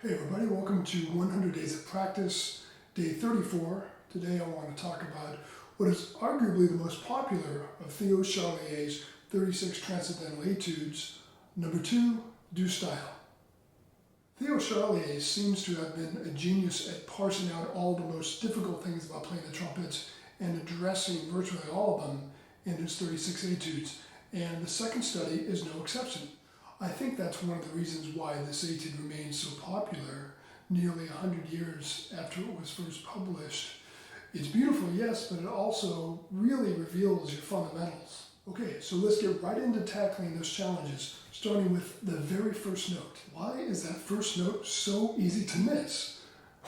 Hey everybody, welcome to 100 Days of Practice, day 34. Today I want to talk about what is arguably the most popular of Théo Charlier's 36 Transcendental Etudes, number 2, Du Style. Théo Charlier seems to have been a genius at parsing out all the most difficult things about playing the trumpets and addressing virtually all of them in his 36 Etudes, and the second study is no exception. I think that's one of the reasons why this etude remains so popular nearly 100 years after it was first published. It's beautiful, yes, but it also really reveals your fundamentals. Okay, so let's get right into tackling those challenges, starting with the very first note. Why is that first note so easy to miss?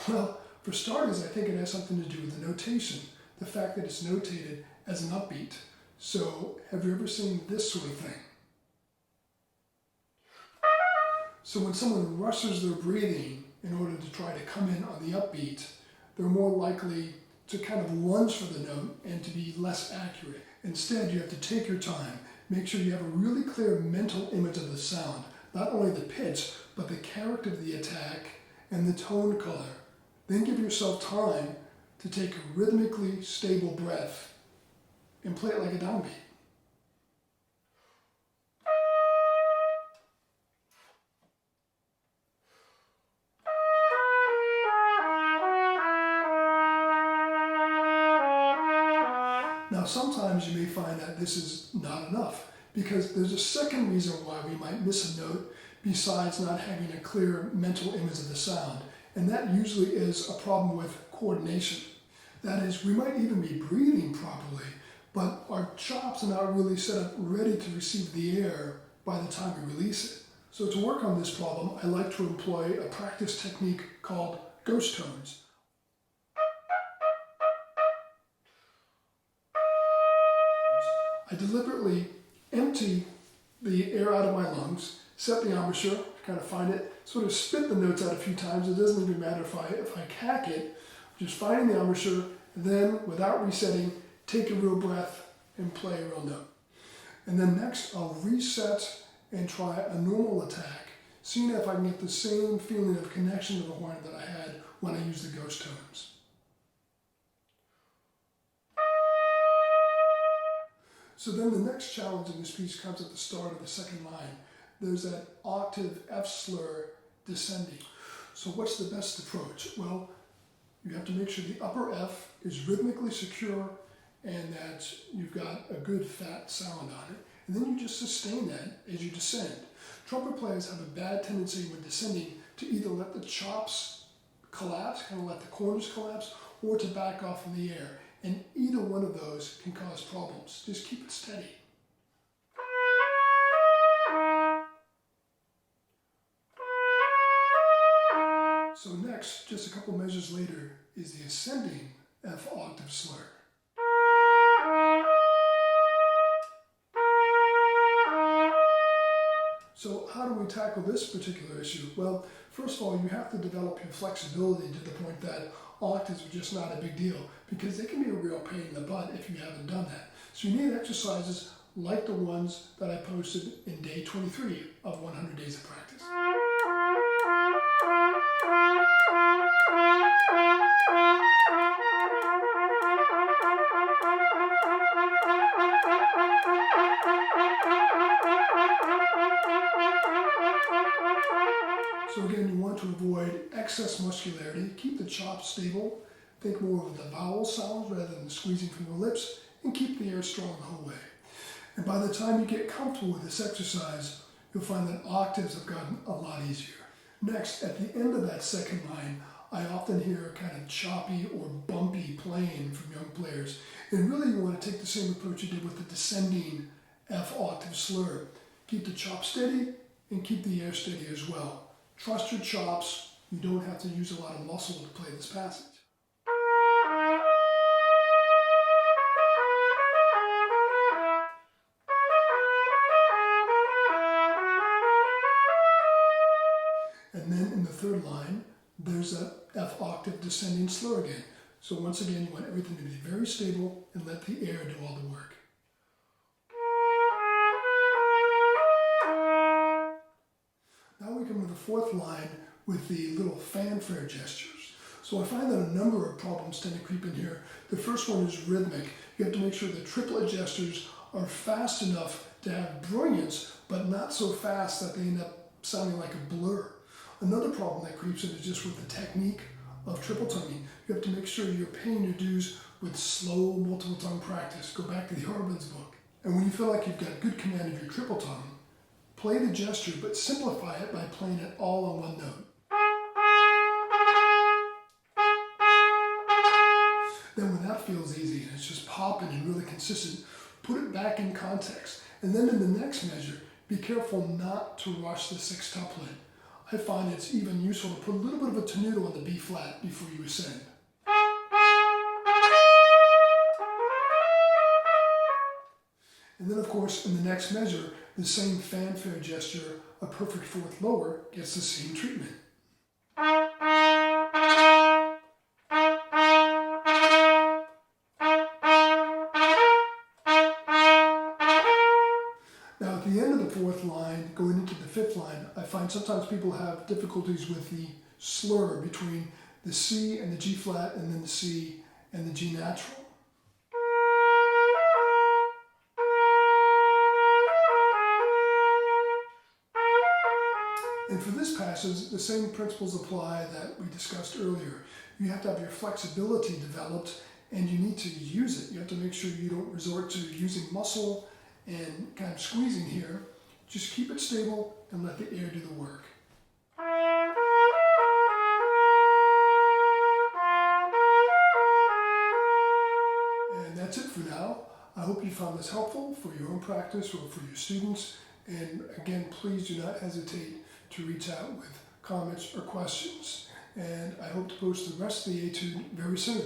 Well, for starters, I think it has something to do with the notation, the fact that it's notated as an upbeat. So, have you ever seen this sort of thing? So when someone rushes their breathing in order to try to come in on the upbeat, they're more likely to kind of lunge for the note and to be less accurate. Instead, you have to take your time, make sure you have a really clear mental image of the sound, not only the pitch, but the character of the attack and the tone color. Then give yourself time to take a rhythmically stable breath and play it like a downbeat. Now, sometimes you may find that this is not enough, because there's a second reason why we might miss a note besides not having a clear mental image of the sound, and that usually is a problem with coordination. That is, we might even be breathing properly, but our chops are not really set up ready to receive the air by the time we release it. So to work on this problem, I like to employ a practice technique called ghost tones. I deliberately empty the air out of my lungs, set the embouchure, kind of find it, sort of spit the notes out a few times. It doesn't even matter if I cack it, just finding the embouchure, then without resetting, take a real breath and play a real note. And then next I'll reset and try a normal attack, seeing if I can get the same feeling of connection to the horn that I had when I used the ghost tones. So then the next challenge in this piece comes at the start of the second line. There's that octave F slur descending. So what's the best approach? Well, you have to make sure the upper F is rhythmically secure and that you've got a good fat sound on it. And then you just sustain that as you descend. Trumpet players have a bad tendency when descending to either let the chops collapse, kind of let the corners collapse, or to back off in the air. And either one of those can cause problems. Just keep it steady. So next, just a couple measures later, is the ascending F octave slur. So how do we tackle this particular issue? Well, first of all, you have to develop your flexibility to the point that octaves are just not a big deal, because they can be a real pain in the butt if you haven't done that. So you need exercises like the ones that I posted in day 23 of 100 Days of Practice. So again, you want to avoid excess muscularity, keep the chops stable, think more of the vowel sounds rather than the squeezing from the lips, and keep the air strong the whole way. And by the time you get comfortable with this exercise, you'll find that octaves have gotten a lot easier. Next, at the end of that second line, I often hear a kind of choppy or bumpy playing from young players. And really you want to take the same approach you did with the descending F octave slur. Keep the chop steady and keep the air steady as well. Trust your chops. You don't have to use a lot of muscle to play this passage. And then in the third line, there's a F octave descending slur again. So once again, you want everything to be very stable and let the air do all the work. Now we come to the fourth line, with the little fanfare gestures. So I find that a number of problems tend to creep in here. The first one is rhythmic. You have to make sure the triplet gestures are fast enough to have brilliance, but not so fast that they end up sounding like a blur. Another problem that creeps in is just with the technique of triple tonguing. You have to make sure you're paying your dues with slow multiple tongue practice. Go back to the Hardenberger's book. And when you feel like you've got good command of your triple tongue, play the gesture, but simplify it by playing it all on one note. Then when that feels easy and it's just popping and really consistent, put it back in context. And then in the next measure, be careful not to rush the sextuplet. I find it's even useful to put a little bit of a tenuto on the B flat before you ascend. And then of course, in the next measure, the same fanfare gesture, a perfect fourth lower, gets the same treatment. Now at the end of the fourth line, going into the fifth line, I find sometimes people have difficulties with the slur between the C and the G flat and then the C and the G natural. And for this passage, the same principles apply that we discussed earlier. You have to have your flexibility developed and you need to use it. You have to make sure you don't resort to using muscle and kind of squeezing here. Just keep it stable and let the air do the work. And that's it for now. I hope you found this helpful for your own practice or for your students. And again, please do not hesitate to reach out with comments or questions. And I hope to post the rest of the etude very soon.